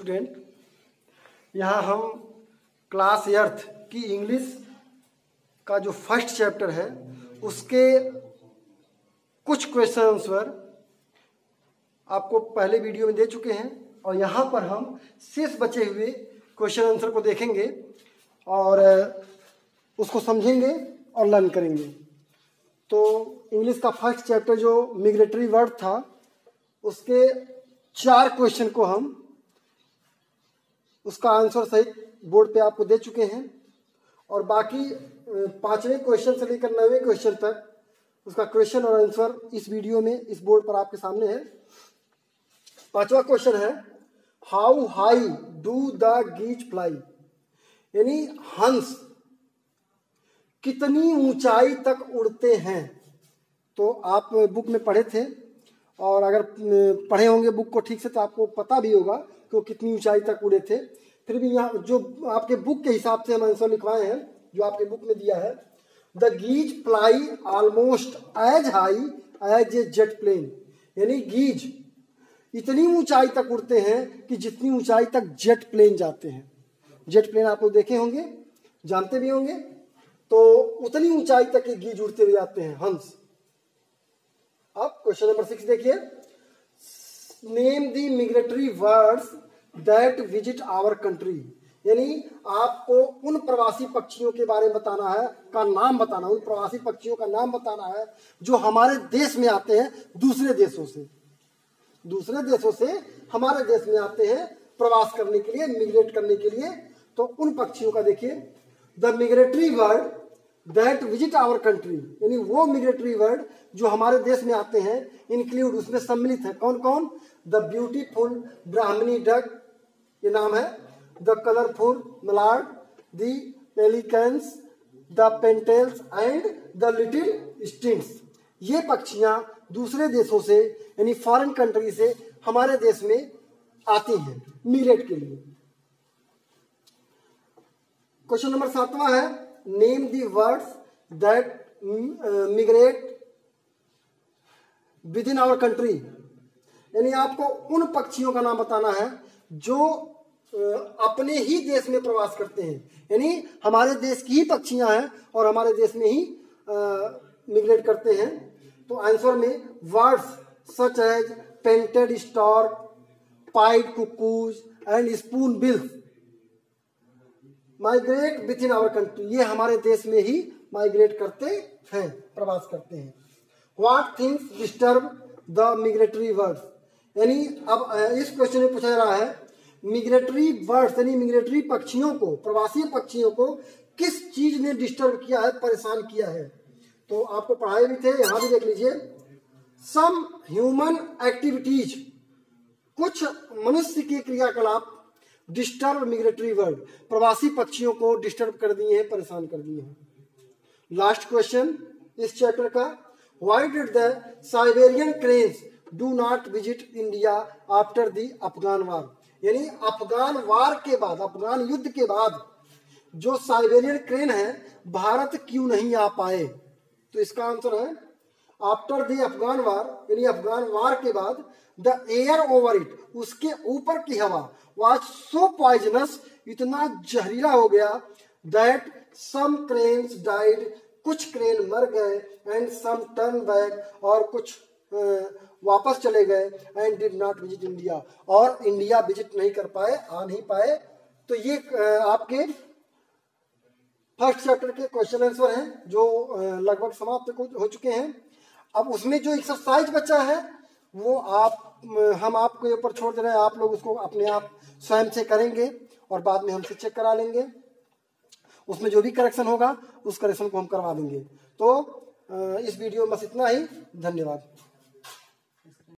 Student, यहाँ हम class 8 की इंग्लिश का जो फर्स्ट चैप्टर है उसके कुछ क्वेश्चन आंसर आपको पहले वीडियो में दे चुके हैं और यहाँ पर हम शेष बचे हुए क्वेश्चन आंसर को देखेंगे और उसको समझेंगे और लर्न करेंगे। तो इंग्लिश का फर्स्ट चैप्टर जो मिग्रेटरी वर्ड था उसके 4 क्वेश्चन को हम उसका आंसर सहित बोर्ड पे आपको दे चुके हैं और बाकी 5वें क्वेश्चन से लेकर 9वें क्वेश्चन तक उसका क्वेश्चन और आंसर इस वीडियो में इस बोर्ड पर आपके सामने है। 5वां क्वेश्चन है how high do the geese fly, यानी हंस कितनी ऊंचाई तक उड़ते हैं। तो आप बुक में पढ़े थे और अगर पढ़े होंगे बुक को ठीक से तो आपको पता भी होगा कि वो कितनी ऊंचाई तक उड़े थे। फिर भी यहाँ जो आपके बुक के हिसाब से हम आंसर लिखवाए हैं जो आपके बुक में दिया है, the geese fly almost as high as a jet plane, यानी गीज इतनी ऊंचाई तक उड़ते हैं कि जितनी ऊंचाई तक जेट प्लेन जाते हैं। जेट प्लेन आप लोग देखे होंगे, जानते भी होंगे, तो उतनी ऊंचाई तक ये गीज उड़ते हुए जाते हैं हंस। अब क्वेश्चन नंबर 6 देखिए, name the migratory birds that visit our country, यानी आपको उन प्रवासी पक्षियों के बारे में बताना है, का नाम बताना, उन प्रवासी पक्षियों का नाम बताना है जो हमारे देश में आते हैं दूसरे देशों से हमारे देश में आते हैं प्रवास करने के लिए, मिग्रेट करने के लिए। तो उन पक्षियों का देखिए, the migratory bird that visit our country, यानी वो मिग्रेटरी बर्ड जो हमारे देश में आते हैं, इंक्लूड उसमें सम्मिलित है कौन कौन, द ब्यूटीफुल ब्राह्मणी डक, ये नाम है, the colourful mallard, the pelicans, the pintails and the little stints. ये पक्षियां दूसरे देशों से यानी फॉरेन कंट्री से हमारे देश में आती हैं मिग्रेट के लिए। क्वेश्चन नंबर 7वां है name the words that migrate within our country, यानी आपको उन पक्षियों का नाम बताना है जो अपने ही देश में प्रवास करते हैं, यानी हमारे देश की ही पक्षियां हैं और हमारे देश में ही मिग्रेट करते हैं। तो आंसर में words such as painted stork, pied cuckoos and spoonbills migrate within our country, ये हमारे देश में ही माइग्रेट करते हैं, प्रवास करते हैं। What things disturb the migratory birds, यानी अब इस क्वेश्चन में पूछा जा रहा है मिग्रेटरी बर्ड्स यानी मिग्रेटरी पक्षियों को, प्रवासी पक्षियों को किस चीज ने डिस्टर्ब किया है, परेशान किया है। तो आपको पढ़ाए भी थे, यहां भी देख लीजिए, सम ह्यूमन एक्टिविटीज, कुछ मनुष्य के क्रियाकलाप डिस्टर्ब मिग्रेटरी बर्ड, प्रवासी पक्षियों को डिस्टर्ब कर दिए हैं, परेशान कर दिए हैं। लास्ट क्वेश्चन इस चैप्टर का, why did the Siberian cranes do not visit India after the Afghan war, यानी अफगान वार के बाद, अफगान युद्ध के बाद जो साइबेरियन क्रेन है भारत क्यों नहीं आ पाए। तो इसका आंसर है आफ्टर द अफगान वार, यानी अफगान वार के बाद, द एयर ओवर इट, उसके ऊपर की हवा, वाज सो पॉइजनस, इतना जहरीला हो गया, दैट सम क्रेन्स डाइड, कुछ क्रेन मर गए, एंड सम टर्न बैक, और कुछ वापस चले गए, and did not visit India, और इंडिया विजिट नहीं कर पाए, आ नहीं पाए। तो ये आपके फर्स्ट चैप्टर के क्वेश्चन आंसर हैं जो लगभग समाप्त हो चुके हैं। अब उसमें जो एक्सरसाइज बचा है वो हम आपके ऊपर छोड़ दे रहे हैं, आप लोग उसको अपने आप स्वयं से करेंगे और बाद में हमसे चेक करा लेंगे। उसमें जो भी करेक्शन होगा उस करेक्शन को हम करवा देंगे। तो इस वीडियो में बस इतना ही, धन्यवाद।